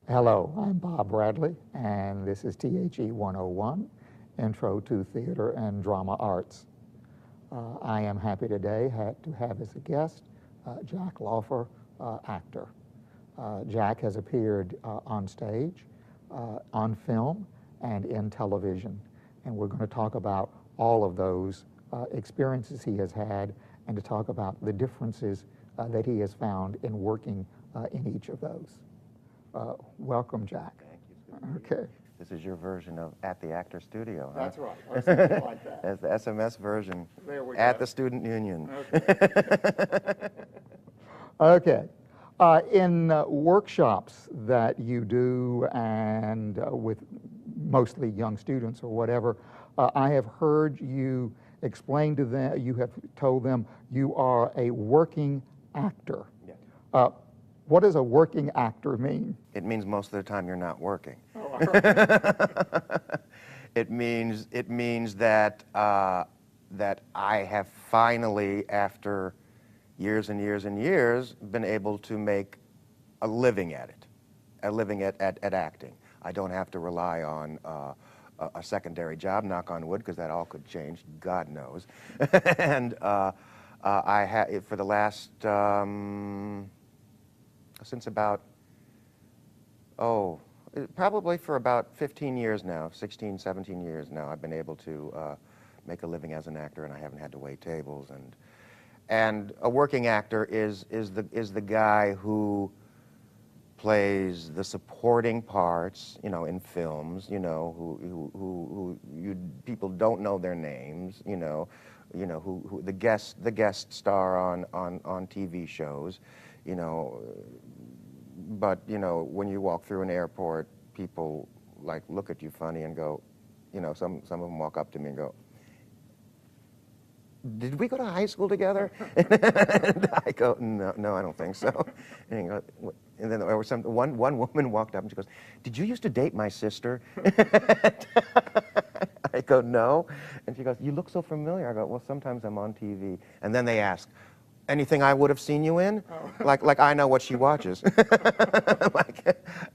Hello, I'm Bob Bradley, and this is THE 101, Intro to Theater and Drama Arts. I am happy today to have as a guest Jack Laufer, actor. Jack has appeared on stage, on film, and in television, and we're going to talk about all of those experiences he has had and to talk about the differences that he has found in working in each of those. Welcome, Jack. Thank you. Okay. This is your version of At the Actor Studio, huh? That's right, or something like that. As the SMS version. There we At go. the Student Union. Okay. Okay. In workshops that you do and with mostly young students or whatever, I have heard you explain to them, you have told them you are a working actor. Yeah. What does a working actor mean? It means most of the time you're not working. Oh, all right. It means that that I have finally, after years and years and years, been able to make a living at it, a living at acting. I don't have to rely on a secondary job, knock on wood, because that all could change, God knows. And I have, for the last, since about, probably for about 15 years now, 16, 17 years now, I've been able to make a living as an actor, and I haven't had to wait tables. And a working actor is the guy who plays the supporting parts, you know, in films, you know, who people don't know their names, who the guest star on TV shows, you know. But, you know, when you walk through an airport, people, like, look at you funny and go, you know, some of them walk up to me and go, "Did we go to high school together?" And I go, no, I don't think so. And, he goes, and then there was one woman walked up and she goes, "Did you used to date my sister?" I go, "No." And she goes, "You look so familiar." I go, "Well, sometimes I'm on TV." And then they ask, "Anything I would have seen you in?" Oh. Like I know what she watches.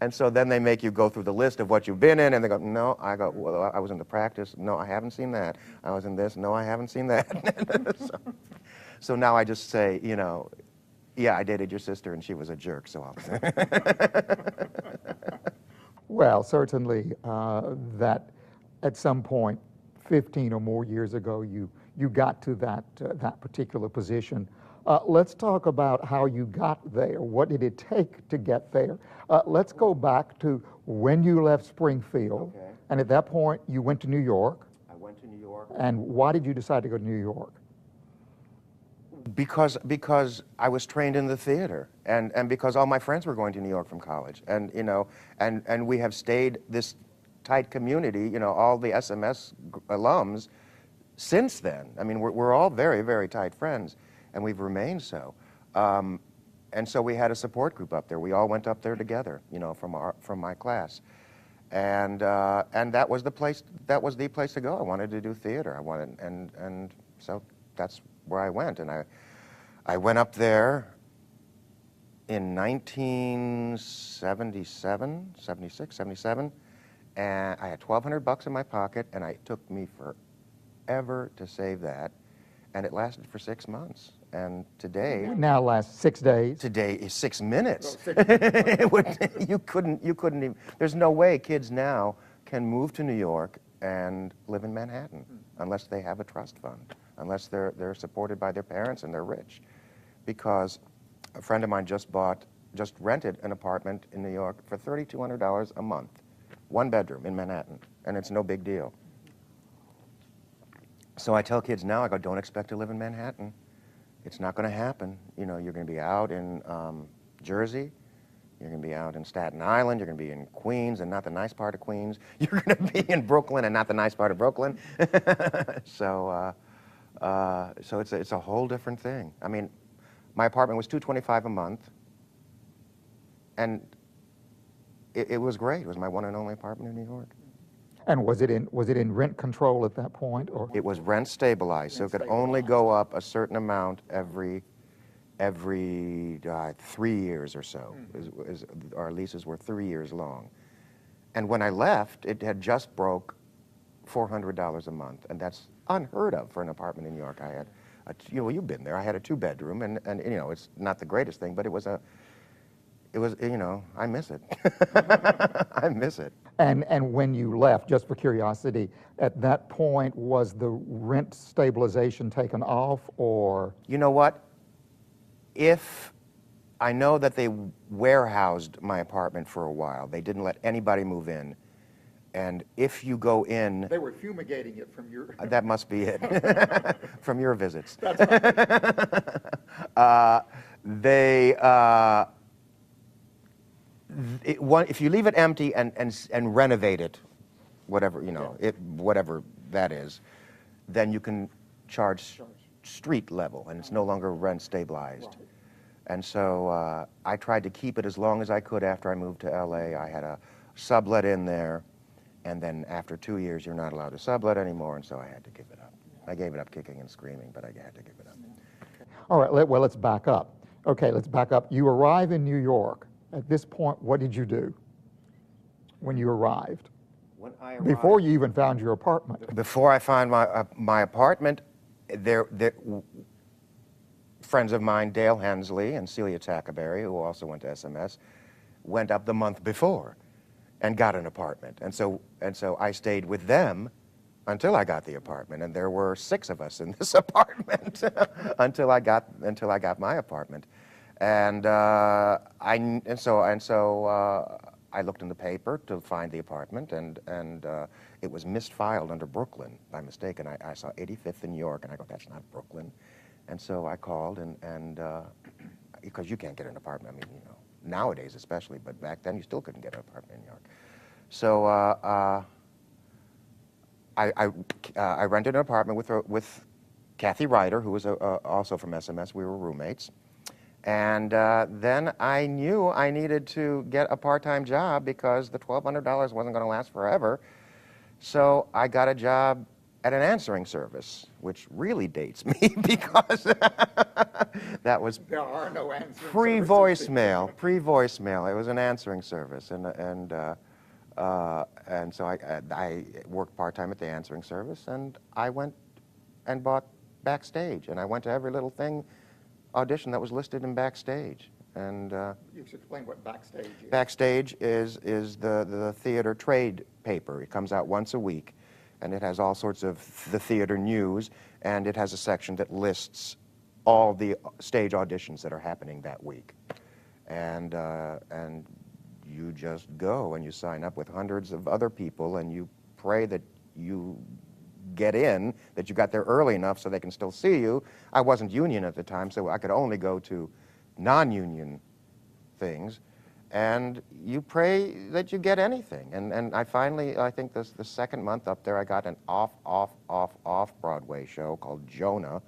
And so then they make you go through the list of what you've been in, and they go, "No." I go, "Well, I was in The Practice." "No, I haven't seen that." "I was in this." "No, I haven't seen that." So now I just say, you know, "Yeah, I dated your sister, and she was a jerk." So I'll say. Well, certainly that at some point, 15 or more years ago, you got to that particular position. Let's talk about how you got there. What did it take to get there? Let's go back to when you left Springfield. Okay. And at that point, you went to New York. I went to New York. And why did you decide to go to New York? Because I was trained in the theater, and because all my friends were going to New York from college, and you know, and we have stayed this tight community, you know, all the SMS alums since then. I mean, we're all very, very tight friends, and we've remained so. And so we had a support group up there. We all went up there together, you know, from my class, and that was the place. That was the place to go. I wanted to do theater. And so that's where I went. And I went up there in 1977, 76, 77, and I had $1,200 in my pocket, and it took me forever to save that, and it lasted for 6 months. And today, Now lasts 6 days. today is 6 minutes. Oh, 6 minutes. you couldn't even, there's no way kids now can move to New York and live in Manhattan unless they have a trust fund, unless they're supported by their parents and they're rich. Because a friend of mine just rented an apartment in New York for $3,200 a month, 1 bedroom in Manhattan, and it's no big deal. So I tell kids now, I go, don't expect to live in Manhattan. It's not going to happen. You know, you're going to be out in Jersey, you're going to be out in Staten Island, you're going to be in Queens and not the nice part of Queens, you're going to be in Brooklyn and not the nice part of Brooklyn. So it's a whole different thing. I mean, my apartment was $225 a month, and it was great. It was my one and only apartment in New York. And was it in rent control at that point, or? It was rent stabilized, so it could only go up a certain amount every every 3 years or so. Our leases were 3 years long. And when I left, it had just broke $400 a month, and that's unheard of for an apartment in New York. I had, well, you've been there. I had a 2-bedroom, and you know, it's not the greatest thing, but it was, you know, I miss it. I miss it. And when you left, just for curiosity, at that point, was the rent stabilization taken off, or? You know what? If I know that they warehoused my apartment for a while, they didn't let anybody move in. And if you go in, They were fumigating it from your... that must be it, from your visits. That's right. If you leave it empty and renovate it, whatever, you know, whatever that is, then you can charge street level, and it's no longer rent stabilized. Right. And so I tried to keep it as long as I could after I moved to LA. I had a sublet in there, and then after 2 years, you're not allowed to sublet anymore, and so I had to give it up. I gave it up kicking and screaming, but I had to give it up. All right, well, let's back up. Okay, let's back up. You arrive in New York. At this point, what did you do when you arrived? When I arrived, Before you even found your apartment. before I found my apartment, friends of mine, Dale Hensley and Celia Tackerberry, who also went to SMS, went up the month before and got an apartment. And so I stayed with them until I got the apartment. And there were 6 of us in this apartment until I got my apartment. And I looked in the paper to find the apartment, and it was misfiled under Brooklyn by mistake. And I saw 85th in New York, and I go, that's not Brooklyn. And so I called, and because you can't get an apartment, I mean, you know, nowadays especially, but back then you still couldn't get an apartment in New York. So I rented an apartment with Kathy Ryder, who was also from SMS. We were roommates. And then I knew I needed to get a part-time job because the $1,200 wasn't going to last forever. So I got a job at an answering service, which really dates me because that was There are no answers. pre-voicemail. Pre-voicemail. It was an answering service, and so I worked part-time at the answering service, and I went and bought Backstage, and I went to every little audition that was listed in Backstage. And You should explain what Backstage is. Backstage is the theater trade paper. It comes out once a week, and it has all sorts of the theater news, and it has a section that lists all the stage auditions that are happening that week. And you just go and you sign up with hundreds of other people, and you pray that you get in, that you got there early enough so they can still see you. I wasn't union at the time, so I could only go to non-union things, and you pray that you get anything. And I finally, I think the second month up there, I got an off-Broadway show called Jonah,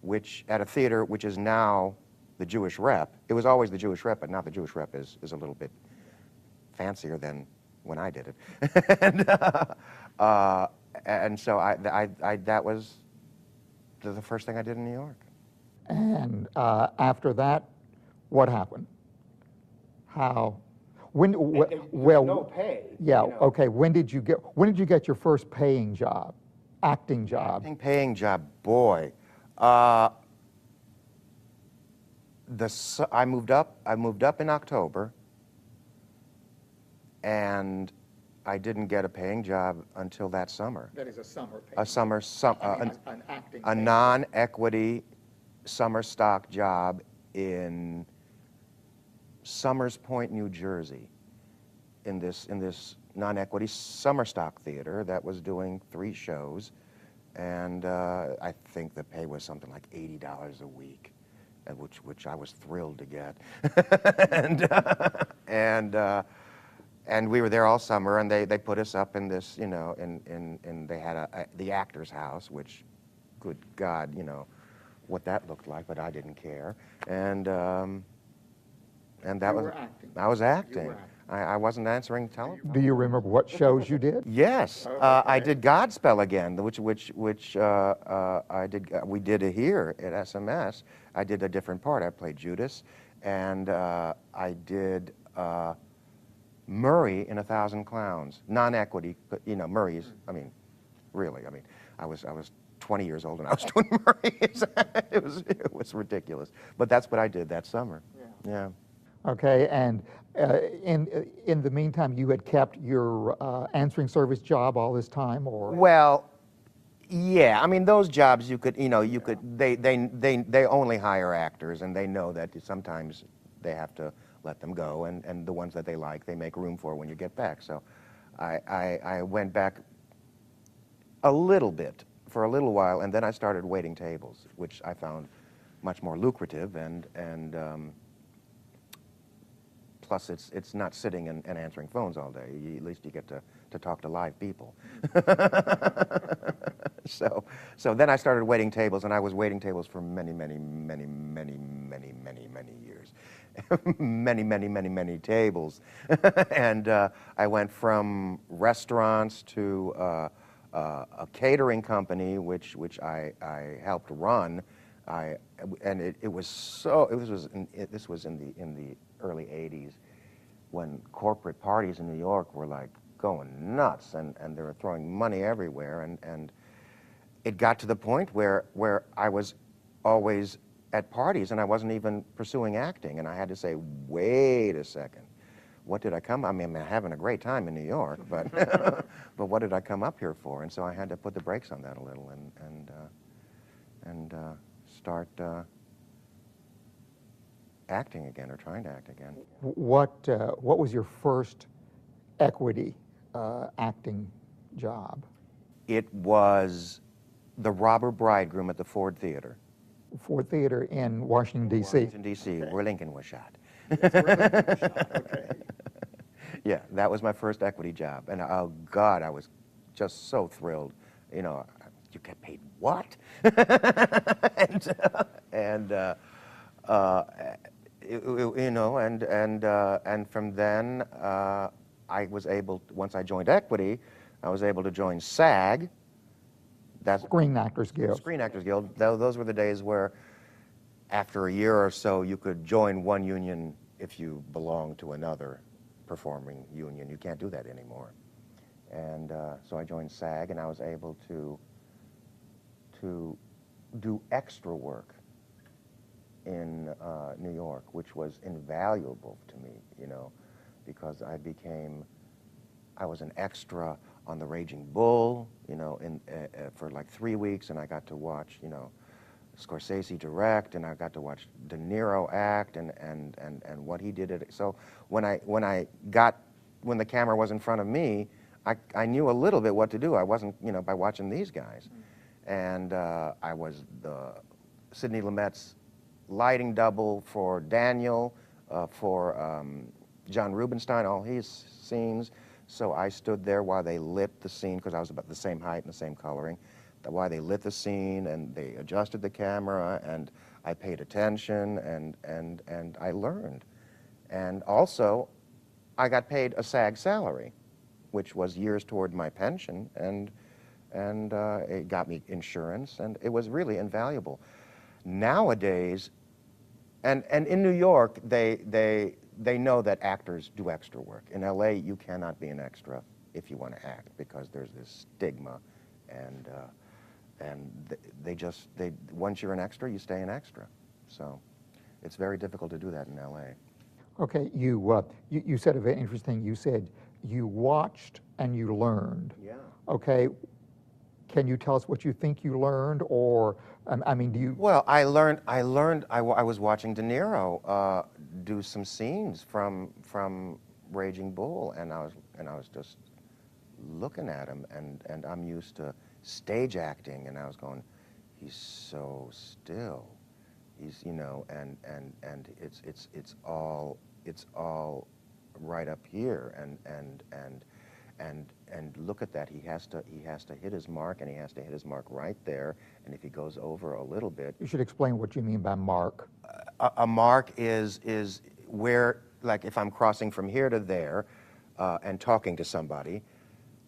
which at a theater which is now the Jewish Rep. It was always the Jewish Rep, but now the Jewish Rep is a little bit fancier than when I did it. And so that was the first thing I did in New York. And after that, what happened? How? When? Well, no pay. Yeah. You know. Okay. When did you get your first paying job, acting job? Paying job, boy. I moved up in October, and I didn't get a paying job until that summer. That is a summer pay. An acting. a non-equity summer stock job in Summers Point, New Jersey, in this non-equity summer stock theater that was doing 3 shows, and I think the pay was something like $80 a week, which I was thrilled to get, and we were there all summer, and they put us up in this, you know, in they had the actor's house, which, good God, you know what that looked like, but I didn't care. And and that You was were acting. I was acting. You were acting. I wasn't answering telephone. Do you remember what shows you did? Yes, Oh, I okay. did Godspell again, which I did. We did it here at SMS. I did a different part. I played Judas, and I did Murray in 1,000 Clowns, non-equity. But you know, Murray's. I mean, really. I mean, I was 20 years old and I was doing Murray. It was ridiculous. But that's what I did that summer. Yeah. Okay, and in the meantime, you had kept your answering service job all this time, or? Well, yeah. I mean, those jobs you could, you could. They only hire actors, and they know that sometimes they have to let them go, and the ones that they like, they make room for when you get back. So, I went back a little bit for a little while, and then I started waiting tables, which I found much more lucrative, and plus it's not sitting and answering phones all day. At least you get to talk to live people. So then I started waiting tables, and I was waiting tables for many years. many tables. And I went from restaurants to a catering company, which I helped run. This was in the early '80s, when corporate parties in New York were like going nuts, and they were throwing money everywhere, and it got to the point where I was always at parties and I wasn't even pursuing acting, and I had to say, wait a second, what did I come? I mean, I'm having a great time in New York, but but what did I come up here for? And so I had to put the brakes on that a little and start acting again, or trying to act again. What was your first equity acting job? It was the robber bridegroom at the Ford Theater. Ford Theater in Washington, D.C. Washington, D.C., where Lincoln was shot. Okay. Yeah, that was my first equity job, and oh God, I was just so thrilled. You know, you get paid what? And from then I was able. Once I joined equity, I was able to join SAG. That's Screen Actors Guild. Screen Actors Guild. Those were the days where, after a year or so, you could join one union if you belonged to another performing union. You can't do that anymore. And so I joined SAG, and I was able to do extra work in New York, which was invaluable to me, because I was an extra on The Raging Bull, for like 3 weeks, and I got to watch, Scorsese direct, and I got to watch De Niro act, and what he did. So when the camera was in front of me, I knew a little bit what to do. I wasn't, by watching these guys. And I was the Sidney Lumet's lighting double for Daniel, for John Rubinstein, all his scenes. So I stood there while they lit the scene, because I was about the same height and the same coloring, while they lit the scene, and they adjusted the camera, and I paid attention, and I learned. And also, I got paid a SAG salary, which was years toward my pension, and it got me insurance, and it was really invaluable. Nowadays, and in New York, they know that actors do extra work. In LA, you cannot be an extra if you want to act, because there's this stigma, and once you're an extra, you stay an extra. So it's very difficult to do that in LA. Okay, you said a very interesting. You said you watched and you learned. Yeah. Okay, can you tell us what you think you learned, or I mean, do you? Well, I learned. I was watching De Niro do some scenes from Raging Bull, and I was just looking at him, and I'm used to stage acting, and I was going, he's so still. He's, and it's all right up here, and look at that. He has to hit his mark, and he has to hit his mark right there. And if he goes over a little bit, You should explain what you mean by mark. a mark is where, like if I'm crossing from here to there and talking to somebody,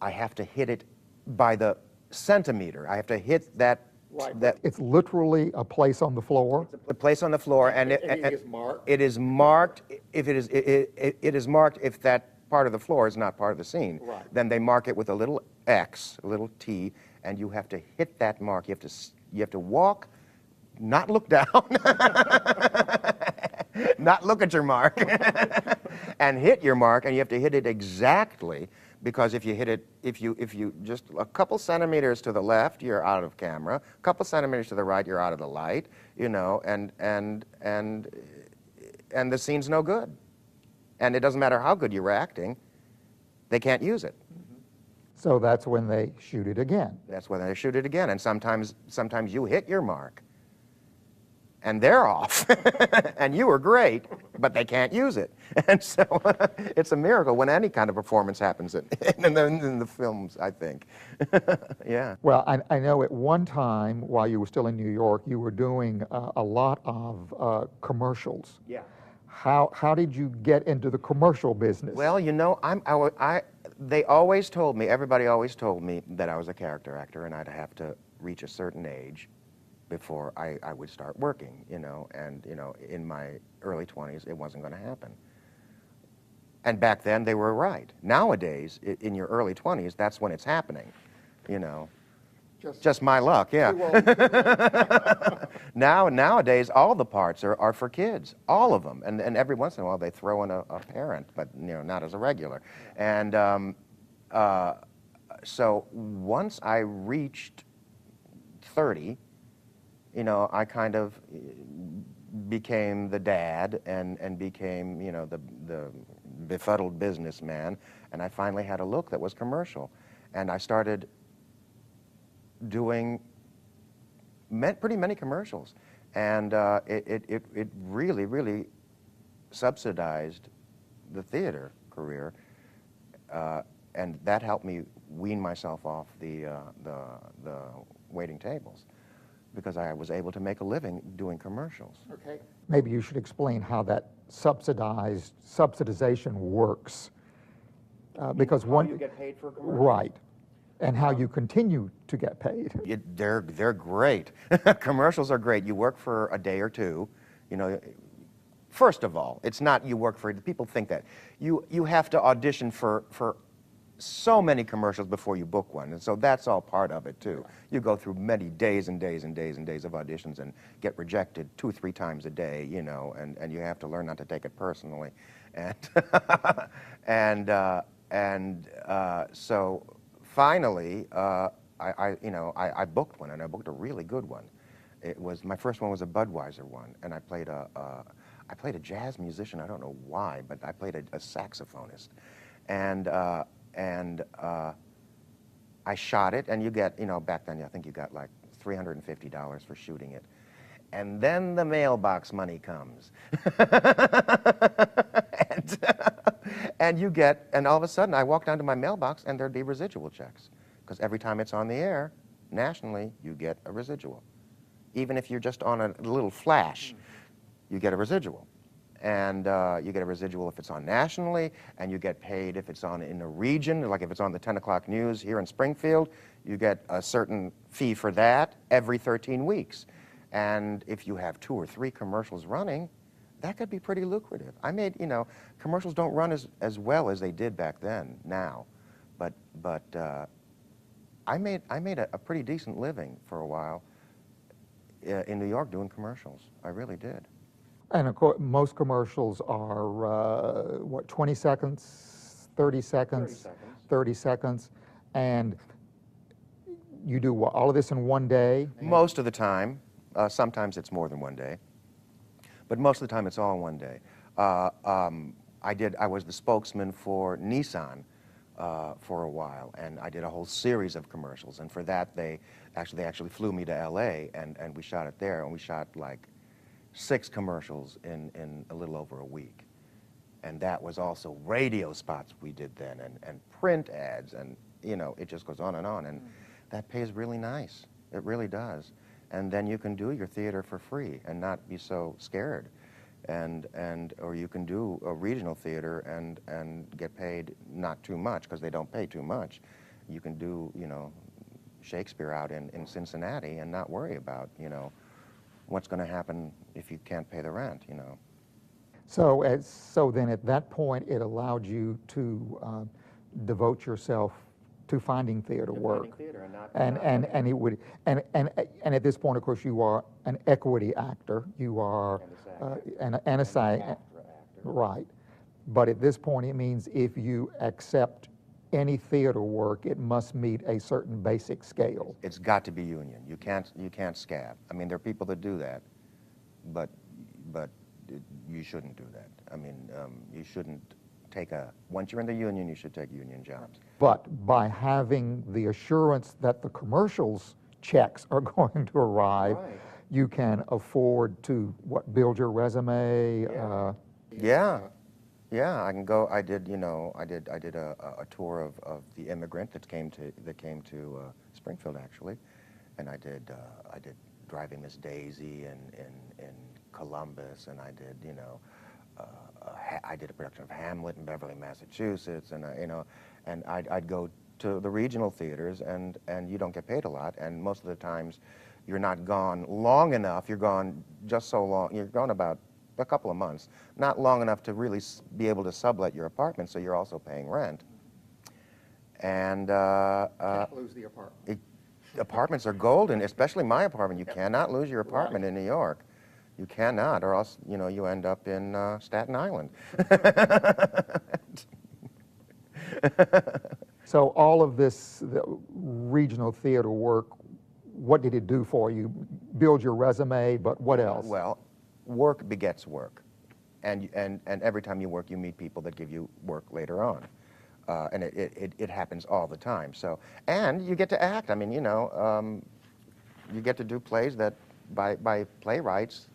I have to hit it by the centimeter. I have to hit that. Right. That It's literally a place on the floor. the place on the floor, and It is marked. It is marked. If it is marked if that part of the floor is not part of the scene. Right. Then they mark it with a little X, a little T, and you have to hit that mark. You have to walk, not look down, not look at your mark, and hit your mark, and you have to hit it exactly. Because if you hit it, if you just a couple centimeters to the left, you're out of camera. A couple centimeters to the right, you're out of the light. You know, and the scene's no good. And it doesn't matter how good you're acting, they can't use it. So that's when they shoot it again. That's when they shoot it again. And sometimes you hit your mark, and they're off, and you were great, but they can't use it. And so it's a miracle when any kind of performance happens in the films, I think. Yeah. Well, I know at one time, while you were still in New York, you were doing a lot of commercials. Yeah. How did you get into the commercial business? Well, you know, they always told me, everybody always told me that I was a character actor and I'd have to reach a certain age before I would start working, you know, and, you know, in my early 20s, it wasn't going to happen. And back then, they were right. Nowadays, in your early 20s, that's when it's happening, you know. Just my luck, yeah. Nowadays, all the parts are for kids, all of them. And every once in a while, they throw in a parent, but, you know, not as a regular. And so once I reached 30, you know, I kind of became the dad and became, you know, the befuddled businessman, and I finally had a look that was commercial. And I started doing pretty many commercials. And it really, really subsidized the theater career, and that helped me wean myself off the waiting tables, because I was able to make a living doing commercials. Okay. Maybe you should explain how that subsidization works. Because How you get paid for commercials? Right. And how you continue to get paid. They're great. Commercials are great. You work for a day or two, you know. First of all, it's not you work for, people think that. You have to audition for so many commercials before you book one, and so that's all part of it too. You go through many days and days and days and days of auditions and get rejected 2 or 3 times a day, you know, and you have to learn not to take it personally. And so finally, I booked one, and I booked a really good one. It was, my first one was a Budweiser one, and I played a jazz musician. I don't know why, but I played a saxophonist, and I shot it, and you get, you know, back then I think you got like $350 for shooting it, and then the mailbox money comes, and you get, and all of a sudden I walk down to my mailbox, and there'd be residual checks, because every time it's on the air nationally, you get a residual. Even if you're just on a little flash, you get a residual. And you get a residual if it's on nationally, and you get paid if it's on in a region, like if it's on the 10 o'clock news here in Springfield, you get a certain fee for that every 13 weeks. And if you have 2 or 3 commercials running, that could be pretty lucrative. I made, you know, commercials don't run as well as they did back then now, but I made a pretty decent living for a while in New York doing commercials. I really did. And of course, most commercials are, what, 20 seconds, 30 seconds? 30 seconds. 30 seconds. And you do what, all of this in one day? Most of the time. Sometimes it's more than one day. But most of the time it's all in one day. I was the spokesman for Nissan for a while, and I did a whole series of commercials. And for that, they actually flew me to LA, and we shot it there, and we shot like 6 commercials in a little over a week. And that was also radio spots we did then, and print ads, and, you know, it just goes on, and that pays really nice. It really does. And then you can do your theater for free and not be so scared. or you can do a regional theater and get paid not too much, because they don't pay too much. You can do, you know, Shakespeare out in Cincinnati and not worry about, you know, what's going to happen if you can't pay the rent, you know. So then at that point, it allowed you to devote yourself to finding theater work. And it would, and at this point, of course, you are an equity actor. You are and a SAG, right. But at this point, it means if you accept any theater work, it must meet a certain basic scale. It's got to be union. You can't scab. I mean, there are people that do that, but you shouldn't do that. I mean, you shouldn't take once you're in the union, you should take union jobs. But by having the assurance that the commercials checks are going to arrive, Right. you can afford to, build your resume? Yeah, I can go. I did, you know, I did a tour of the immigrant that came to Springfield, actually, and I did Driving Miss Daisy in Columbus, and I did, you know, I did a production of Hamlet in Beverly, Massachusetts, and you know, and I'd go to the regional theaters, and you don't get paid a lot, and most of the times you're not gone long enough. You're gone just so long. You're gone about a couple of months, not long enough to really be able to sublet your apartment, so you're also paying rent. And Can't lose the apartment. Apartments are golden, especially my apartment. You cannot lose your apartment in New York. You cannot, or else, you know, you end up in Staten Island. So all of this regional theater work, what did it do for you? Build your resume, but what else? Well, work begets work, and every time you work, you meet people that give you work later on, and it happens all the time. So, and you get to act. I mean, you know, you get to do plays that by playwrights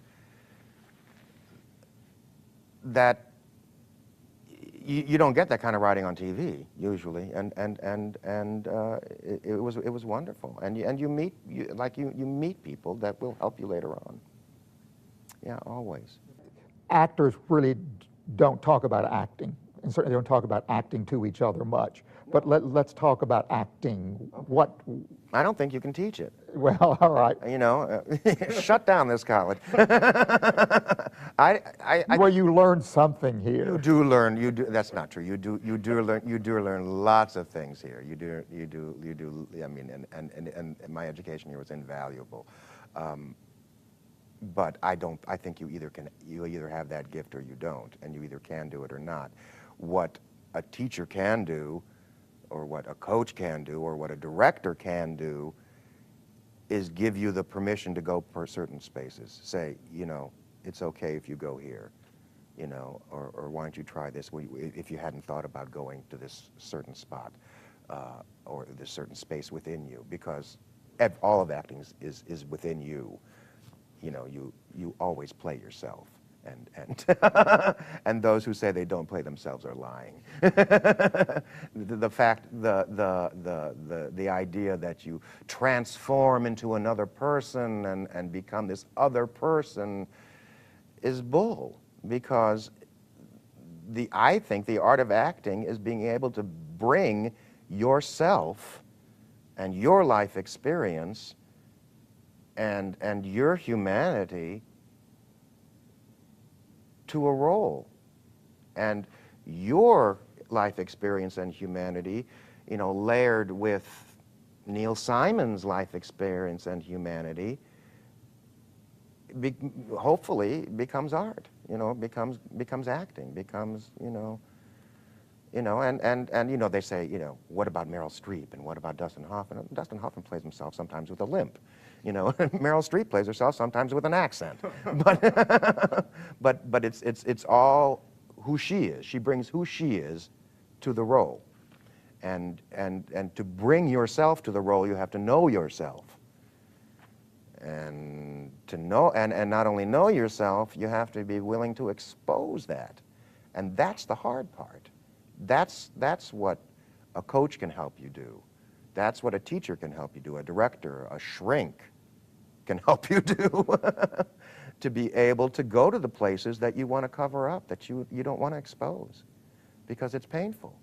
that you don't get that kind of writing on TV usually, and it was wonderful, and you meet you meet people that will help you later on. Yeah, always. Actors really don't talk about acting, and certainly don't talk about acting to each other much. But let's talk about acting. What? I don't think you can teach it. Well, all right. You know, shut down this college. Well, you learn something here. You do learn. You do. That's not true. You do learn lots of things here. You do. I mean, and my education here was invaluable. But I think you either have that gift or you don't, and you either can do it or not. What a teacher can do, or what a coach can do, or what a director can do, is give you the permission to go per certain spaces. Say, you know, it's okay if you go here, you know, or why don't you try this if you hadn't thought about going to this certain spot, or this certain space within you, because all of acting is within you. You know, you always play yourself, and and those who say they don't play themselves are lying. The idea that you transform into another person and become this other person is bull, because I think the art of acting is being able to bring yourself and your life experience and your humanity to a role, and your life experience and humanity, you know, layered with Neil Simon's life experience and humanity, hopefully becomes art. You know, becomes acting, becomes, you know, and you know, they say, you know, what about Meryl Streep and what about Dustin Hoffman? Dustin Hoffman plays himself sometimes with a limp. You know, Meryl Streep plays herself sometimes with an accent, but it's all who she is. She brings who she is to the role, and to bring yourself to the role, you have to know yourself, and to know and not only know yourself, you have to be willing to expose that, and that's the hard part. That's what a coach can help you do. That's what a teacher can help you do. A director, a shrink can help you do. to be able to go to the places that you want to cover up, that you don't want to expose, because it's painful.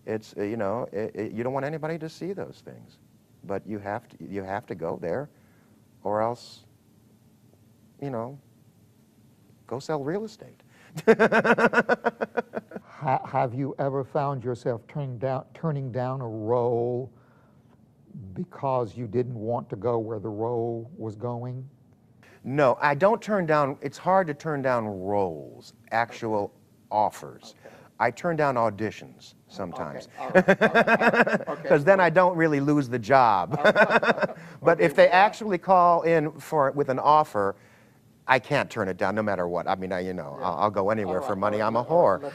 It's, you know, you don't want anybody to see those things, but you have to go there, or else, you know, go sell real estate. Have you ever found yourself turning down a role because you didn't want to go where the role was going? No, I don't turn down, it's hard to turn down roles, actual offers. Okay. I turn down auditions sometimes. Okay. Because then I don't really lose the job. But if they actually call in with an offer, I can't turn it down no matter what. I mean, you know, I'll go anywhere for money. I'm a whore.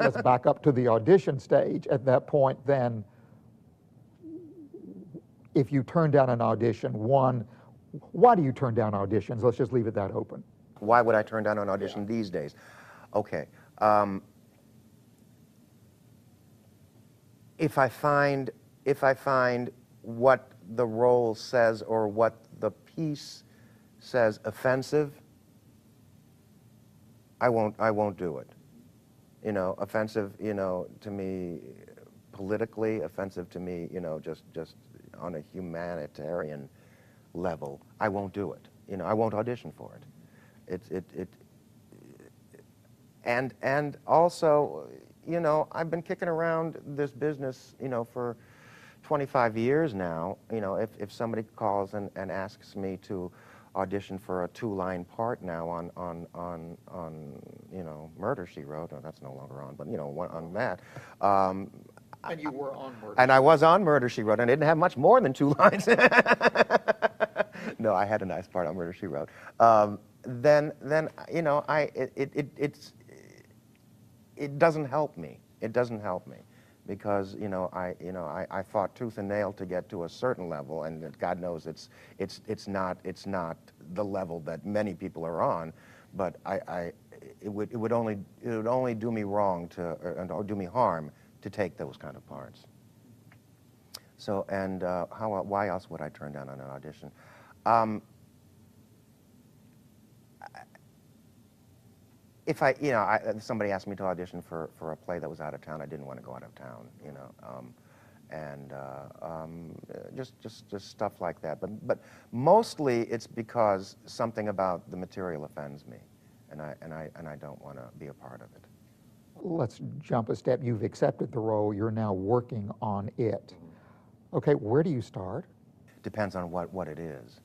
Let's back up to the audition stage. At that point, then, if you turn down an audition, why do you turn down auditions? Let's just leave it that open. Why would I turn down an audition these days? Okay. If I find what the role says or what the piece says offensive, I won't do it. You know, offensive, you know, to me politically, offensive to me, you know, just on a humanitarian level, I won't do it. You know, I won't audition for it. And also, you know, I've been kicking around this business, you know, for 25 years now. You know, if somebody calls and asks me to audition for a 2-line part now on you know, Murder, She Wrote. No, that's no longer on, but you know, on that. And you were on Murder. And I was on Murder, She Wrote, and I didn't have much more than 2 lines. No, I had a nice part on Murder, She Wrote. Then you know, it doesn't help me. It doesn't help me, because you know I fought tooth and nail to get to a certain level, and God knows it's not the level that many people are on, but it would only do me wrong or do me harm to take those kind of parts. So, and why else would I turn down an audition? If somebody asked me to audition for a play that was out of town, I didn't want to go out of town, you know, just stuff like that. But mostly it's because something about the material offends me, and I don't want to be a part of it. Let's jump a step. You've accepted the role. You're now working on it. Okay, where do you start? Depends on what it is.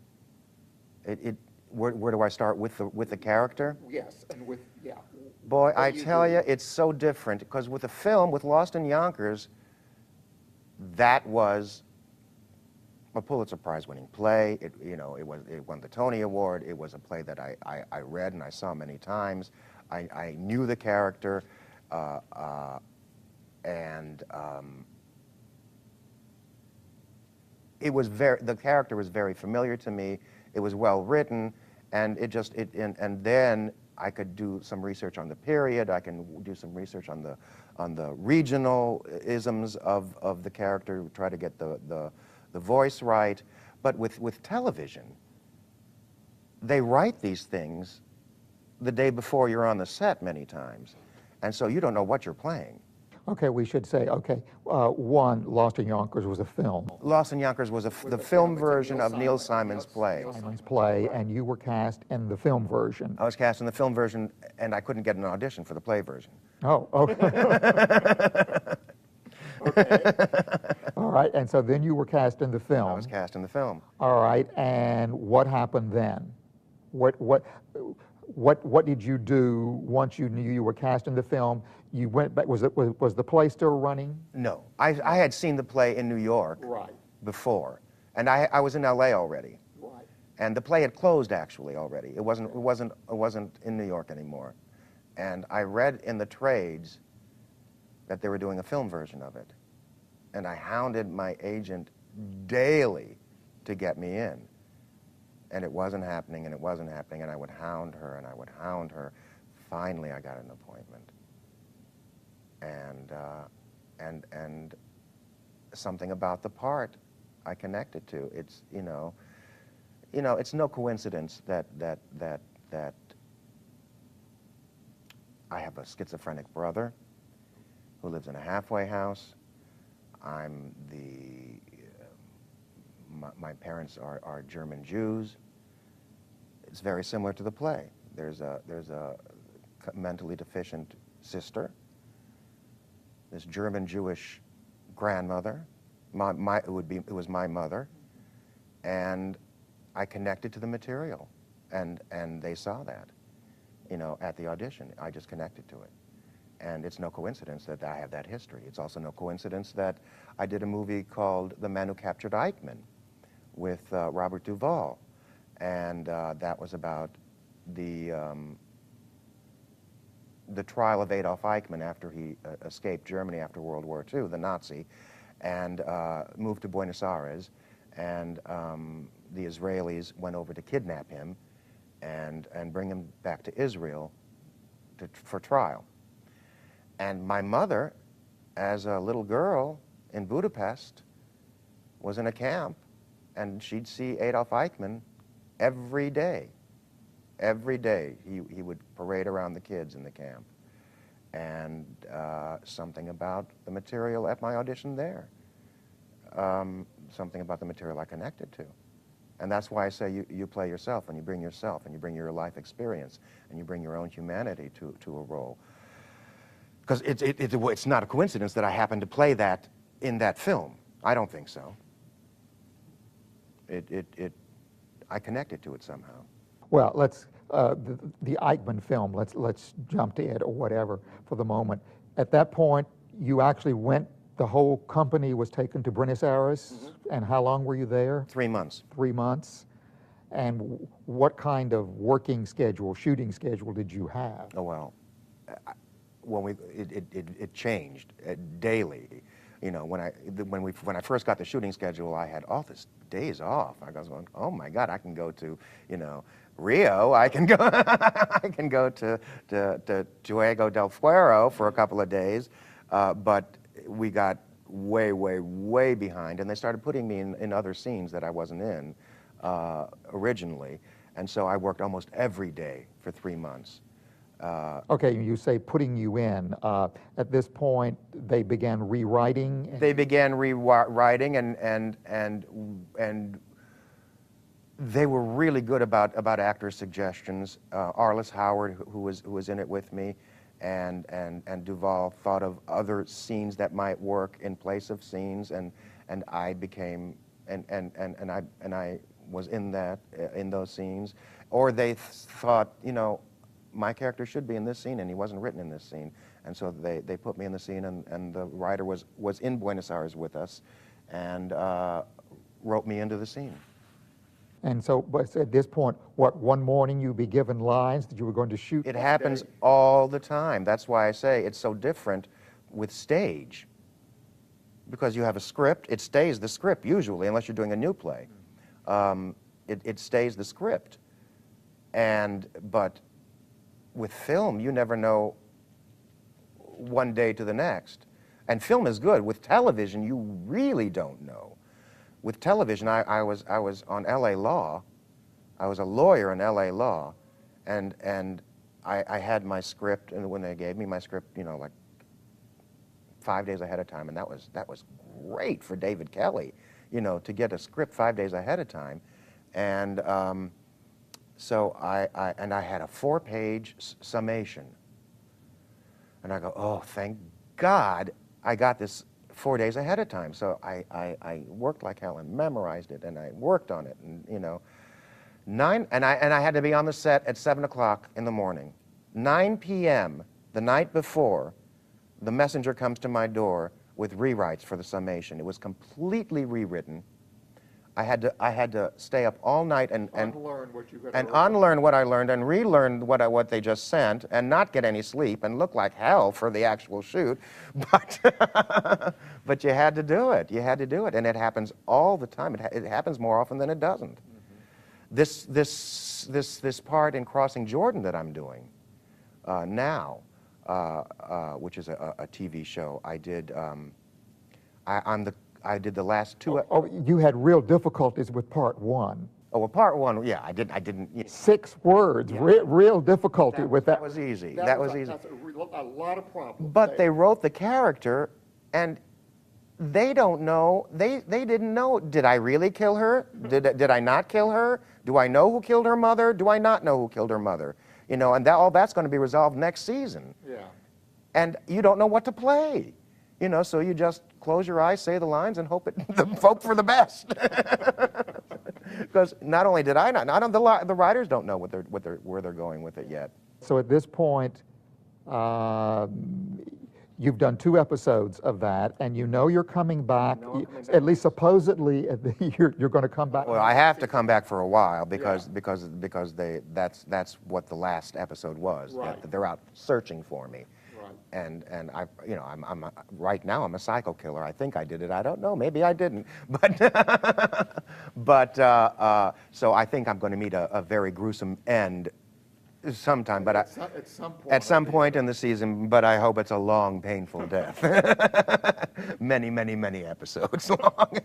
Where do I start with the character? Yes, and with, yeah. Boy, I tell you, it's so different, because with the film, with Lost in Yonkers, that was a Pulitzer Prize-winning play. It won the Tony Award. It was a play that I read and I saw many times. I knew the character, and the character was very familiar to me. It was well written, and and then I could do some research on the period. I can do some research on the regional isms of the character, try to get the voice right. But with television, they write these things the day before you're on the set many times, and so you don't know what you're playing. Okay, we should say, okay, one, Lost in Yonkers was a film. Lost in Yonkers was the film version of Neil Simon's play. Simon's play, and you were cast in the film version. I was cast in the film version, and I couldn't get an audition for the play version. Oh, okay. Okay. All right, and so then you were cast in the film. I was cast in the film. All right, and what happened then? What did you do once you knew you were cast in the film? You went back. Was the play still running? No, I had seen the play in New York before, and I was in L.A. already. Right. And the play had closed actually already. It wasn't in New York anymore, and I read in the trades that they were doing a film version of it, and I hounded my agent daily to get me in, and it wasn't happening, and it wasn't happening, and I would hound her, and I would hound her. Finally, I got an appointment. And something about the part I connected to. It's, you know, you know, it's no coincidence that I have a schizophrenic brother who lives in a halfway house. I'm the, my parents are German Jews. It's very similar to the play. There's a mentally deficient sister, this German Jewish grandmother, it was my mother, and I connected to the material, and they saw that, you know, at the audition. I just connected to it. And it's no coincidence that I have that history. It's also no coincidence that I did a movie called The Man Who Captured Eichmann with Robert Duvall. And that was about the trial of Adolf Eichmann after he escaped Germany after World War II, the Nazi, and moved to Buenos Aires. And the Israelis went over to kidnap him and bring him back to Israel for trial. And my mother, as a little girl in Budapest, was in a camp, and she'd see Adolf Eichmann every day. Every day he would parade around the kids in the camp. And something about the material at my audition there. Something about the material I connected to. And that's why I say you play yourself, and you bring yourself, and you bring your life experience, and you bring your own humanity to a role. Because it's not a coincidence that I happened to play that in that film. I don't think so. I connected to it somehow. Well, let's the Eichmann film. Let's jump to it or whatever for the moment. At that point, you actually went. The whole company was taken to Buenos Aires. Mm-hmm. And how long were you there? 3 months. 3 months. And what kind of working schedule, shooting schedule did you have? Oh well, it changed daily. You know, when I first got the shooting schedule, I had all these days off. I was going, oh my God, I can go to, you know, Rio. I can go I can go to Juego del Fuero for a couple of days, but we got way behind, and they started putting me in other scenes that I wasn't in originally, and so I worked almost every day for 3 months. Okay, you say putting you in. At this point, they began rewriting? They began rewriting, and they were really good about actors' suggestions. Arliss Howard, who was in it with me, and Duvall thought of other scenes that might work in place of scenes, and I became and I was in those scenes, or they thought, you know, my character should be in this scene, and he wasn't written in this scene, and so they put me in the scene, and the writer was in Buenos Aires with us, and wrote me into the scene. And so, but at this point, what, one morning you'd be given lines that you were going to shoot? It happens all the time. That's why I say it's so different with stage, because you have a script. It stays the script usually, unless you're doing a new play. It stays the script, but with film, you never know one day to the next. And film is good. With television, you really don't know. With television, I was on LA Law. I was a lawyer in LA Law, and I had my script, and when they gave me my script, you know, like 5 days ahead of time, and that was great for David Kelly, you know, to get a script 5 days ahead of time, and so I had a 4-page summation, and I go, oh, thank God I got this 4 days ahead of time. So I worked like hell and memorized it, and I worked on it, and you know, and I had to be on the set at 7 o'clock in the morning. 9 p.m. the night before, the messenger comes to my door with rewrites for the summation. It was completely rewritten. I had to stay up all night and unlearn what you unlearn what I learned and relearn what they just sent, and not get any sleep and look like hell for the actual shoot, but you had to do it. You had to do it, and it happens all the time. It happens more often than it doesn't. Mm-hmm. This part in Crossing Jordan that I'm doing now, which is a TV show, I did. I did the last two. You had real difficulties with part one. Oh, well, part one, yeah, I didn't. 6 words, Yeah. real difficulty with that. That was easy. That was easy. That's a lot of problems. But they wrote the character, and they don't know. They didn't know. Did I really kill her? Did I not kill her? Do I know who killed her mother? Do I not know who killed her mother? You know, and all that's going to be resolved next season. Yeah. And you don't know what to play. You know, so you just close your eyes, say the lines, and hope for the best. Because not only did I not the writers don't know where they're going with it yet. So at this point, you've done 2 episodes of that, and you know you're coming back. At least supposedly, you're going to come back. Well, I have to come back for a while because that's what the last episode was. Right. That they're out searching for me. Right. And I'm right now I'm a psycho killer. I think I did it. I don't know. Maybe I didn't. But so I think I'm going to meet a very gruesome end sometime. But at some point in the season. But I hope it's a long, painful death. many episodes long.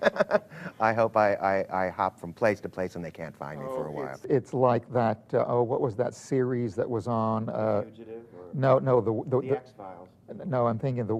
I hope I hop from place to place and they can't find me for a while. It's like that. What was that series that was on? Fugitive or No, the XFiles. No, I'm thinking the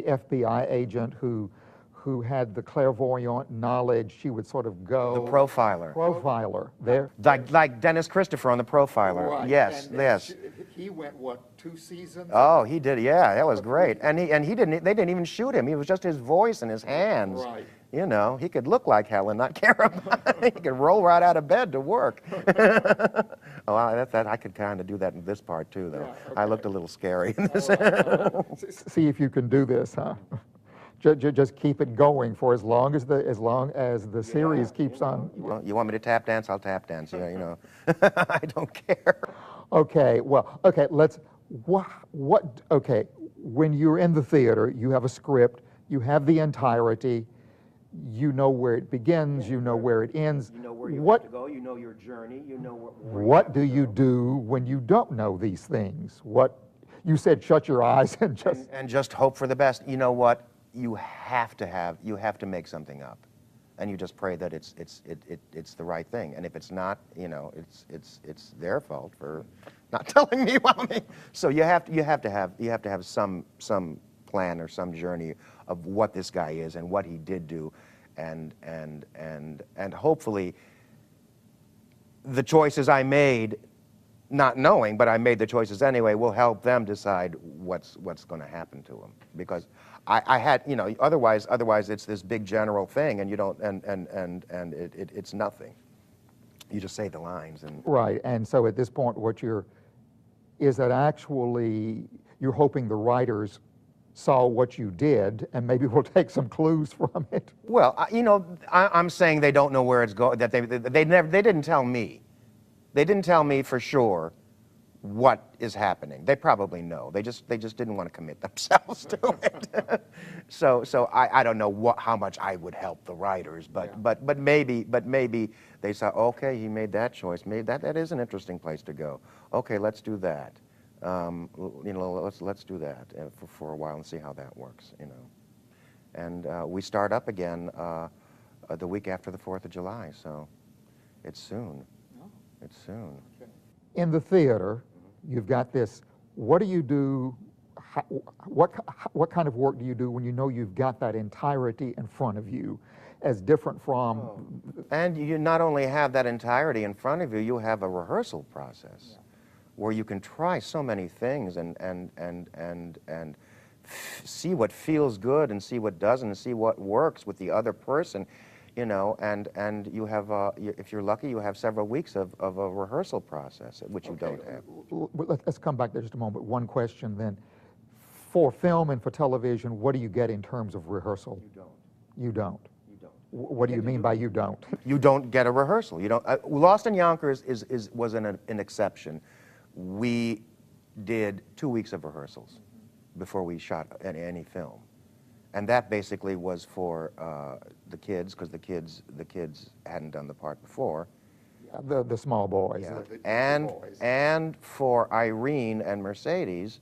FBI agent who had the clairvoyant knowledge. She would sort of go. The Profiler. Profiler. There. Like Dennis Christopher on The Profiler. Right. Yes, And yes. He went, what, 2 seasons? Oh, he did. Yeah, that was great. And he didn't. They didn't even shoot him. He was just his voice and his hands. Right. You know, he could look like hell and not care about it. He could roll right out of bed to work. Oh, I could kind of do that in this part too, though. Yeah, okay. I looked a little scary in this. See if you can do this, huh? Just keep it going for as long as the series keeps on. Well, you want me to tap dance? I'll tap dance. Yeah, you know. I don't care. Okay. Well. Okay. Okay. When you're in the theater, you have a script. You have the entirety. You know where it begins. You know where it ends. You know where you have to go. You know your journey. You know what do you do when you don't know these things? You said shut your eyes and just hope for the best. You know what? You have to make something up, and you just pray that it's the right thing. And if it's not, you know, it's their fault for not telling me about me. So you have to have some plan or some journey of what this guy is and what he did do, and hopefully the choices I made, not knowing, but I made the choices anyway, will help them decide what's going to happen to him. Because I had, you know, otherwise it's this big general thing, and you don't, and it's nothing. You just say the lines and. Right, and so at this point, is that actually you're hoping the writers saw what you did, and maybe we'll take some clues from it. Well, you know, I'm saying they don't know where it's going. That they didn't tell me. They didn't tell me for sure what is happening. They probably know. They just didn't want to commit themselves to it. So I don't know how much I would help the writers, but maybe they saw, okay, he made that choice. Maybe that is an interesting place to go. Okay, let's do that. You know, let's do that for a while and see how that works. You know, and we start up again the week after the 4th of July. So it's soon. It's soon. In the theater, you've got this. What do you do? What kind of work do you do when you know you've got that entirety in front of you, as different from? And you not only have that entirety in front of you, you have a rehearsal process where you can try so many things and see what feels good and see what doesn't, and see what works with the other person. You know, and you have, if you're lucky, you have several weeks of a rehearsal process, which you don't have. Let's come back there just a moment. One question then. For film and for television, what do you get in terms of rehearsal? You don't. You don't? You don't. What do you mean by you don't? You don't get a rehearsal. You don't. Lost in Yonkers was an exception. We did 2 weeks of rehearsals before we shot any film. And that basically was for the kids, because the kids hadn't done the part before. The small boys. Yeah. And for Irene and Mercedes,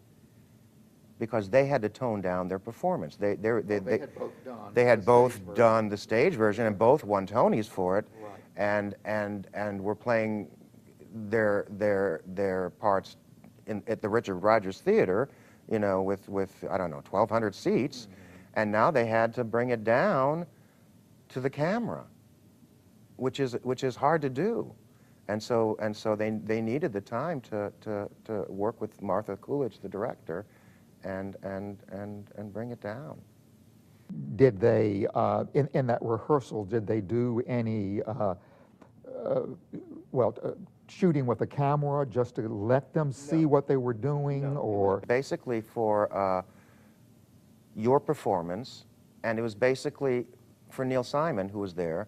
because they had to tone down their performance. They had both done the stage version, and both won Tonys for it. Right. and were playing their parts at the Richard Rodgers Theater, you know, with I don't know, 1,200 seats, and now they had to bring it down to the camera, which is hard to do, and so they needed the time to work with Martha Coolidge, the director, and bring it down. Did they, in that rehearsal, did they do any, shooting with a camera just to let them see what they were doing, or? Basically for your performance, and it was basically for Neil Simon, who was there,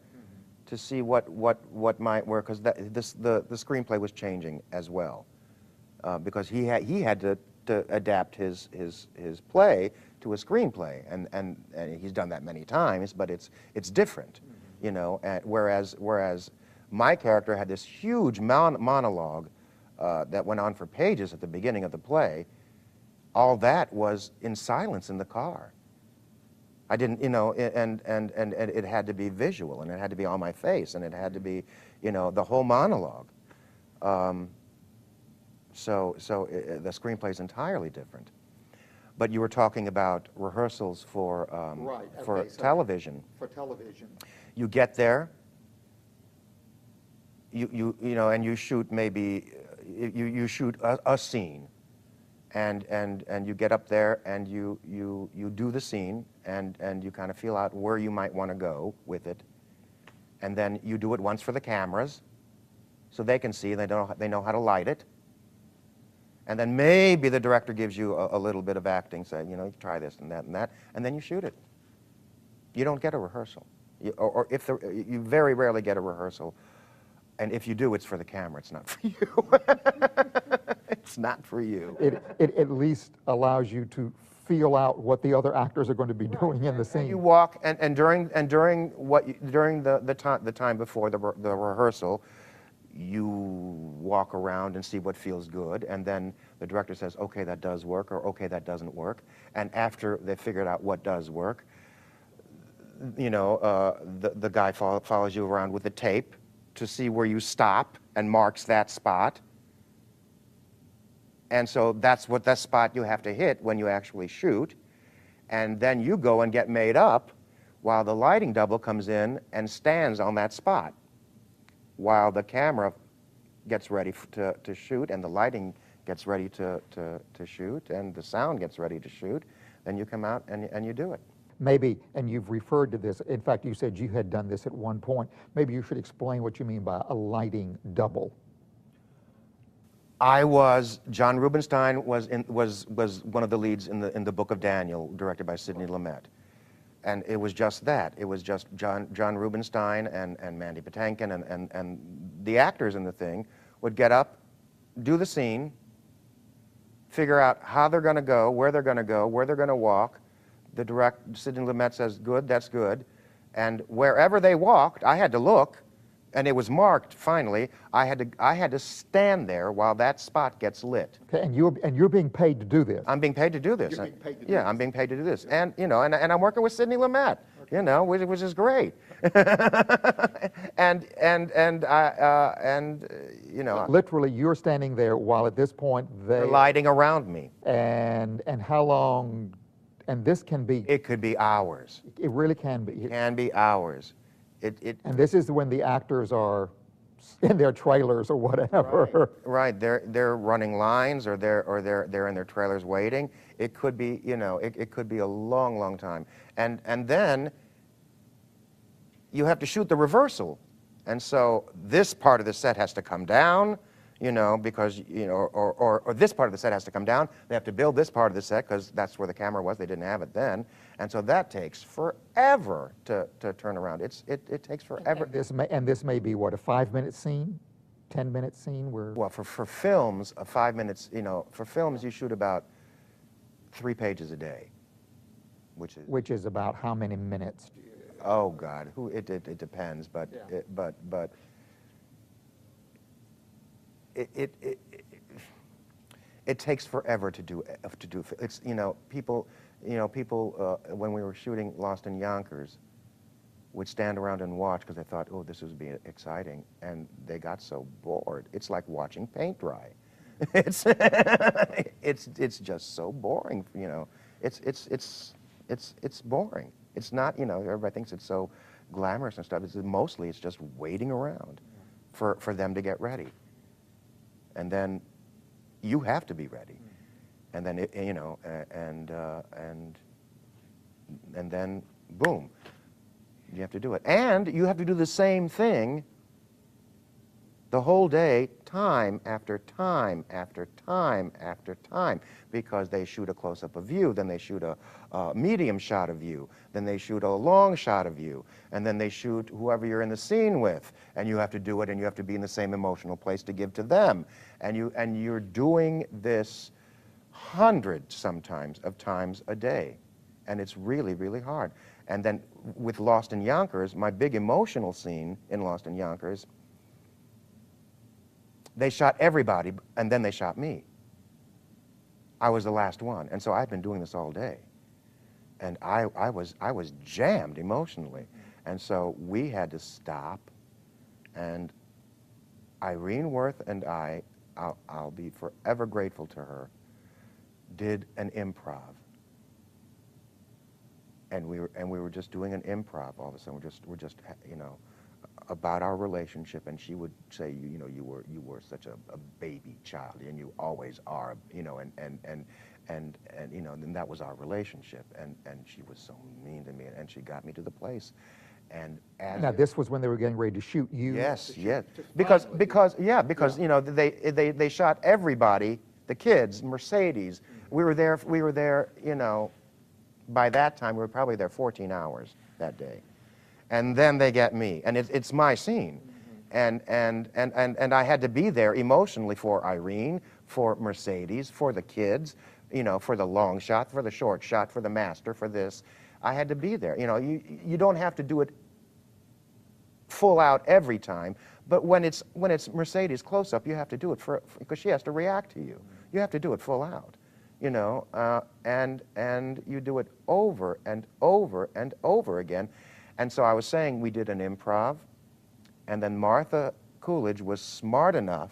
to see what might work, because the screenplay was changing as well, because he had to adapt his play to a screenplay, and he's done that many times, but it's different, you know. Whereas my character had this huge monologue that went on for pages at the beginning of the play. All that was in silence in the car. I didn't, you know, and it had to be visual, and it had to be on my face, and it had to be, you know, the whole monologue. So the screenplay is entirely different. But you were talking about rehearsals for television. For television. You get there. You know, and you shoot maybe you shoot a scene, and you get up there and you do the scene, and you kind of feel out where you might want to go with it, and then you do it once for the cameras, so they can see, they know how to light it, and then maybe the director gives you a little bit of acting, saying, you know, you try this and that, and then you shoot it. You don't get a rehearsal, you very rarely get a rehearsal. And if you do, it's for the camera. It's not for you. It's not for you. It at least allows you to feel out what the other actors are going to be doing in the scene. And you walk, and during the time before the rehearsal, you walk around and see what feels good, and then the director says, okay, that does work, or okay, that doesn't work. And after they've figured out what does work, you know, the guy follows you around with a tape to see where you stop and marks that spot. And so that's that spot you have to hit when you actually shoot. And then you go and get made up while the lighting double comes in and stands on that spot while the camera gets ready to shoot, and the lighting gets ready to shoot, and the sound gets ready to shoot. Then you come out and you do it. Maybe, and you've referred to this, in fact, you said you had done this at one point. Maybe you should explain what you mean by a lighting double. John Rubinstein was one of the leads in the Book of Daniel, directed by Sidney Lumet. And it was just that. It was just John Rubinstein and Mandy Patinkin and the actors in the thing would get up, do the scene, figure out how they're going to go, where they're going to go, where they're going to walk. Sidney Lumet says, good, that's good. And wherever they walked, I had to look, and it was marked finally. I had to stand there while that spot gets lit. Okay, and you're being paid to do this. I'm being paid to do this. You're being paid to do yeah, this. I'm being paid to do this. And you know, and I'm working with Sidney Lumet, you know, which is great. and you know, literally you're standing there while at this point they're lighting around me. And how long? And this can be... It could be hours. It really can be. It can be hours. And this is when the actors are in their trailers or whatever. Right. They're running lines, or they're in their trailers waiting. It could be, you know, it could be a long, long time. And then you have to shoot the reversal. And so this part of the set has to come down, you know, because, you know, or this part of the set has to come down. They have to build this part of the set because that's where the camera was. They didn't have it then. And so that takes forever to turn around. It takes forever. And this may be, what, a 5-minute scene? 10-minute scene? Well, for films, 5 minutes, you know, for films you shoot about 3 pages a day, which is about how many minutes? Oh God, it depends, but yeah. It takes forever to do. It's, you know, people when we were shooting Lost in Yonkers, would stand around and watch because they thought, oh, this would be exciting, and they got so bored. It's like watching paint dry. It's it's just so boring, you know. It's boring. It's not, you know, everybody thinks it's so glamorous and stuff. Mostly it's just waiting around for them to get ready. And then you have to be ready. And then, you know, and then, boom, you have to do it. And you have to do the same thing the whole day, time after time after time after time, because they shoot a close-up of you, then they shoot a medium shot of you, then they shoot a long shot of you, and then they shoot whoever you're in the scene with, and you have to do it, and you have to be in the same emotional place to give to them. And you're doing this hundreds sometimes of times a day, and it's really, really hard. And then with Lost in Yonkers, my big emotional scene in Lost in Yonkers, they shot everybody, and then they shot me. I was the last one, and so I'd been doing this all day. And I was jammed emotionally. And so we had to stop, and Irene Worth and I'll be forever grateful to her, did an improv. And we were just doing an improv all of a sudden. We're just you know, about our relationship, and she would say, you know, you were such a baby child, and you always are, you know, and you know, and that was our relationship, and she was so mean to me, and she got me to the place, and as Now, this was when they were getting ready to shoot you? yes, yes, because you know, they shot everybody, the kids, Mercedes. We were there, you know, by that time we were probably there 14 hours that day. And then they get me, and it's my scene, and I had to be there emotionally for Irene, for Mercedes, for the kids, you know, for the long shot, for the short shot, for the master, for this. I had to be there. You know, you don't have to do it full out every time, but when it's Mercedes close up, you have to do it because she has to react to you. You have to do it full out, you know, and you do it over and over and over again. And so I was saying we did an improv, and then Martha Coolidge was smart enough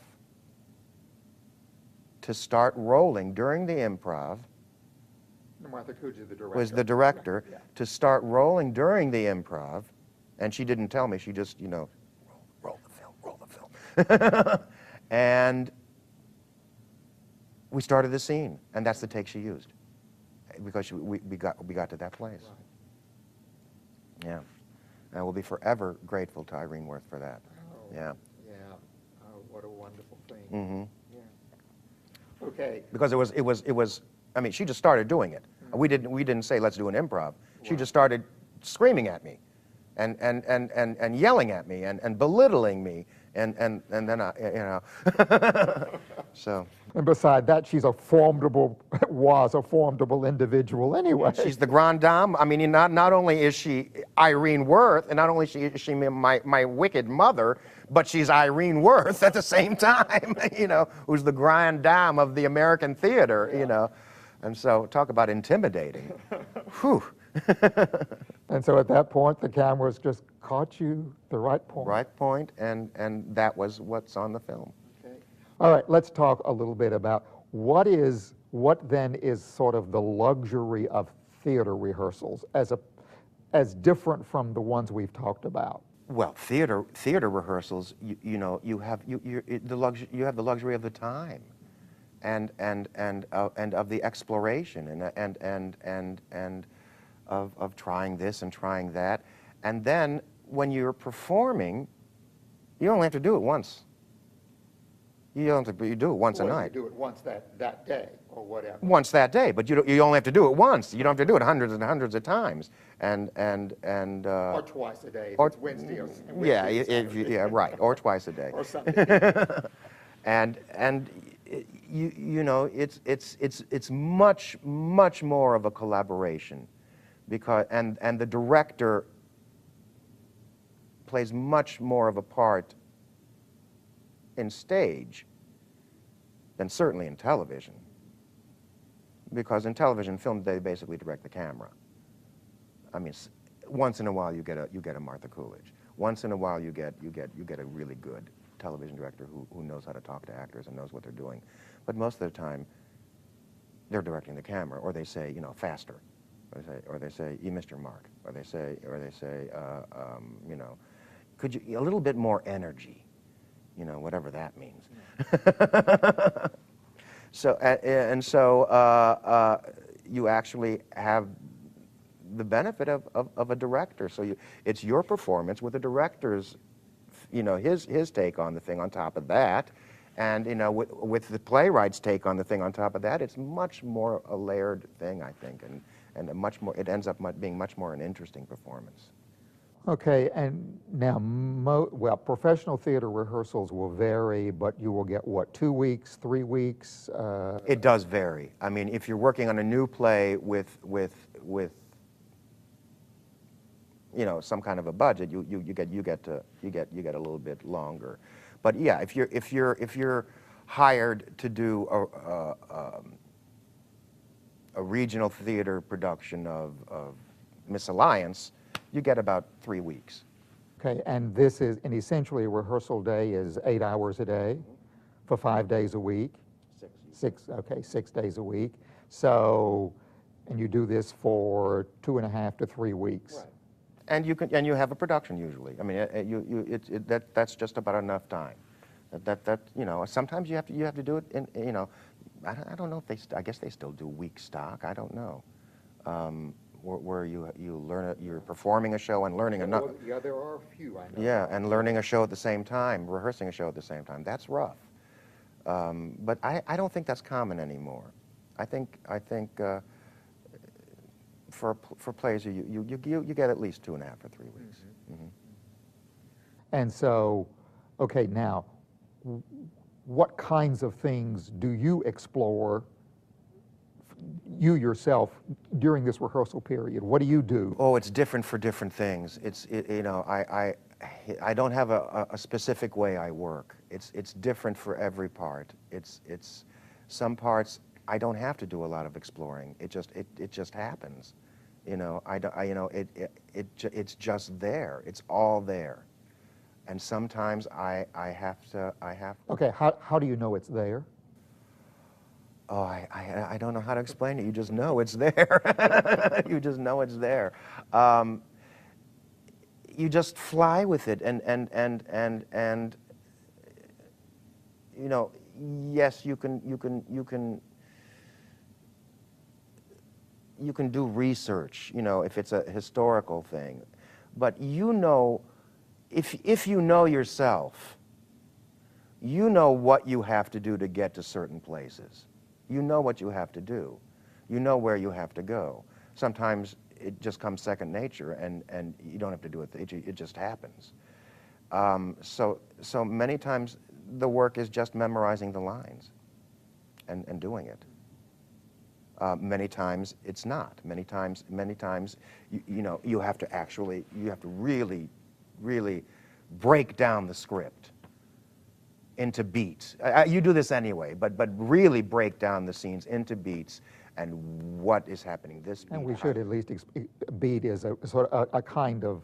to start rolling during the improv. Martha Coolidge is the director. Was the director, yeah. To start rolling during the improv, and she didn't tell me, she just, you know, roll the film. And we started the scene, and that's the take she used, because we got to that place. Right. Yeah. And we'll be forever grateful to Irene Worth for that. Oh, yeah. Yeah. Oh, what a wonderful thing. Mm-hmm. Yeah. Okay. Because it was. I mean, she just started doing it. Mm-hmm. We didn't say let's do an improv. She just started screaming at me, and yelling at me, and belittling me, and then I, you know. So. And beside that, was a formidable individual anyway. She's the grande dame. I mean, not only is she Irene Worth, and not only is she my wicked mother, but she's Irene Worth at the same time, you know, who's the grande dame of the American theater, you know. And so talk about intimidating. Whew. And so at that point, the cameras just caught you the right point. Right point, and that was what's on the film. All right, let's talk a little bit about what then is sort of the luxury of theater rehearsals as different from the ones we've talked about. Well, theater rehearsals, you have the luxury of the time, and of the exploration, and of trying this and trying that, and then when you're performing, you only have to do it once. You don't have to, you do it once a night. You do it once that day, or whatever. Once that day, but you only have to do it once. You don't have to do it hundreds and hundreds of times, and or twice a day. If it's Wednesday or Wednesday, yeah, right, or twice a day. Or something. and you know, it's much more of a collaboration, because and the director plays much more of a part in stage than certainly in television, because in television film they basically direct the camera. I mean, once in a while you get a Martha Coolidge. Once in a while you get a really good television director who knows how to talk to actors and knows what they're doing. But most of the time, they're directing the camera, or they say, you know, faster, or they say you missed your mark, or they say, you know, could you a little bit more energy, you know, whatever that means. So you actually have the benefit of a director. So it's your performance with a director's, you know, his take on the thing on top of that. And, you know, with the playwright's take on the thing on top of that, it's much more a layered thing, I think, and a much more, it ends up being much more an interesting performance. Okay, and now, well, professional theater rehearsals will vary, but you will get, what, 2 weeks, 3 weeks? It does vary. I mean, if you're working on a new play with you know, some kind of a budget, you get a little bit longer. But yeah, if you're hired to do a regional theater production of Miss Alliance, you get about 3 weeks. Okay, and this is, and essentially a rehearsal day is 8 hours a day for 5 days a week? 6. Okay, 6 days a week. So, and you do this for 2.5 to 3 weeks. Right. And you have a production usually. I mean, that's just about enough time. That you know, sometimes you have to do it in, you know, I don't know if I guess they still do week stock. I don't know. Where you learn it, you're performing a show and learning another. Yeah, there are a few, I know. Yeah, and learning a show at the same time, rehearsing a show at the same time. That's rough. But I don't think that's common anymore. I think for plays you get at least 2.5 or 3 weeks. Mm-hmm. Mm-hmm. And so, okay, now, what kinds of things do you explore, you yourself, during this rehearsal period? What do you do? Oh, it's different for different things. You know, I don't have a specific way I work. It's different for every part. It's some parts I don't have to do a lot of exploring. It just happens. You know, you know, it's just there. It's all there. And sometimes I have. Okay, how do you know it's there? Oh, I don't know how to explain it. You just know it's there. You just know it's there. You just fly with it, and you know, yes, you can do research, you know, if it's a historical thing, but you know, if you know yourself, you know what you have to do to get to certain places. You know what you have to do. You know where you have to go. Sometimes it just comes second nature, and you don't have to do it. It just happens. So many times the work is just memorizing the lines and doing it. Many times it's not. Many times, you know, you have to really break down the script into beats. You do this anyway, but really break down the scenes into beats and what is happening. This beat, and we should at least beat is a sort of a kind of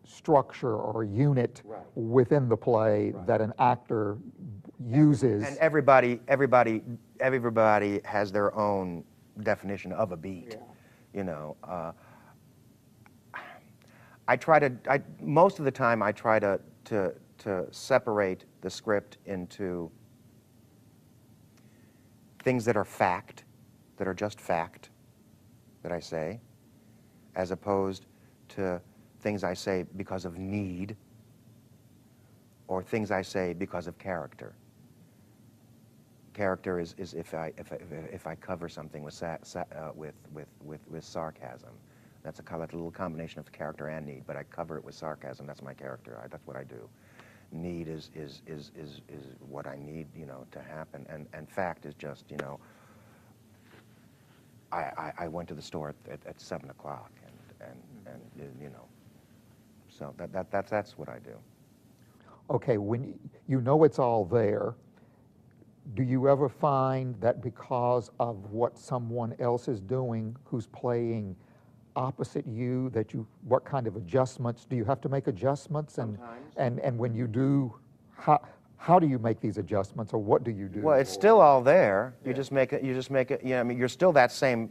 structure or unit within the play that an actor uses. And everybody has their own definition of a beat. You know, most of the time I try to separate the script into things that are fact, that are just fact, that I say, as opposed to things I say because of need, or things I say because of character. Character is if I cover something with sarcasm. That's a little combination of character and need, but I cover it with sarcasm. That's my character. That's what I do. Need is what I need, you know, to happen, and fact is just, you know, I went to the store at 7 o'clock, and you know, so that's what I do. Okay, when you know it's all there, do you ever find that because of what someone else is doing who's playing opposite you that what kind of adjustments, do you have to make adjustments? Sometimes. And when you do, how do you make these adjustments, or what do you do? Well, it's still all there. You just make it. You just make it. I mean, you're still that same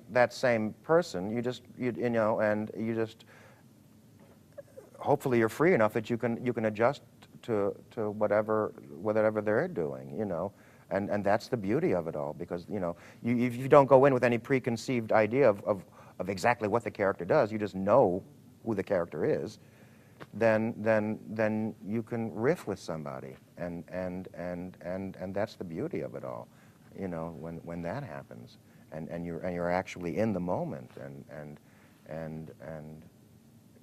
person. You know, and you just. Hopefully, you're free enough that you can adjust to whatever they're doing. You know, and that's the beauty of it all, because you know, if you don't go in with any preconceived idea of exactly what the character does, you just know who the character is. Then you can riff with somebody, and that's the beauty of it all, you know, when that happens, and you're actually in the moment, and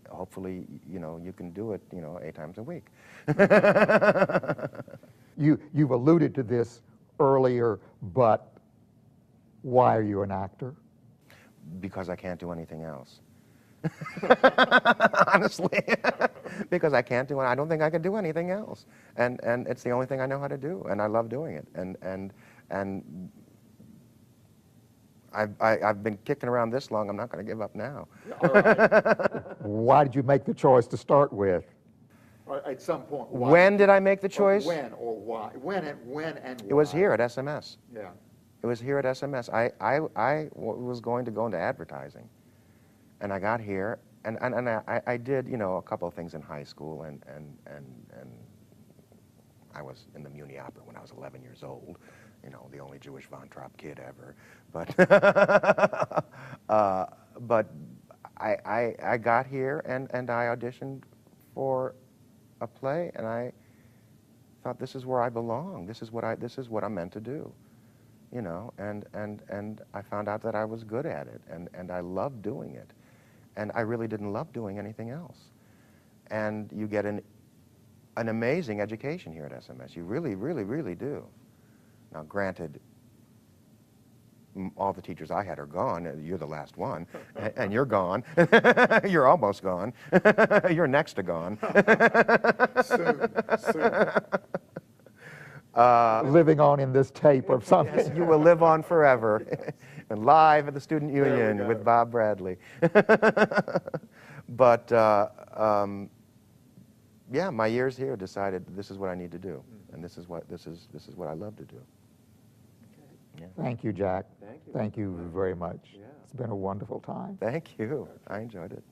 hopefully, you know, you can do it, you know, 8 times a week. You've alluded to this earlier, but why are you an actor? Because I can't do anything else. Honestly, because I can't do it. I don't think I could do anything else, and it's the only thing I know how to do, and I love doing it, and I've been kicking around this long. I'm not going to give up now. All right. Why did you make the choice to start with? At some point. When did I make the choice? When or why? When and why? It was here at SMS. Yeah. It was here at SMS. I was going to go into advertising. And I got here, and I did, you know, a couple of things in high school, and I was in the Muni Opera when I was 11 years old, you know, the only Jewish Von Trapp kid ever. But I got here, and I auditioned for a play, and I thought, this is where I belong. This is what I'm meant to do, you know. And I found out that I was good at it, and I loved doing it. And I really didn't love doing anything else. And you get an amazing education here at SMS. You really, really, really do. Now, granted, all the teachers I had are gone. You're the last one, and you're gone. You're almost gone. You're next to gone. Soon. Living on in this tape or something. Yes, you will live on forever. And live at the Student Union with Bob Bradley. But yeah, my years here decided this is what I need to do, and this is what I love to do. Okay. Yeah. Thank you, Jack. Thank you. Thank you very much. Yeah. It's been a wonderful time. Thank you. I enjoyed it.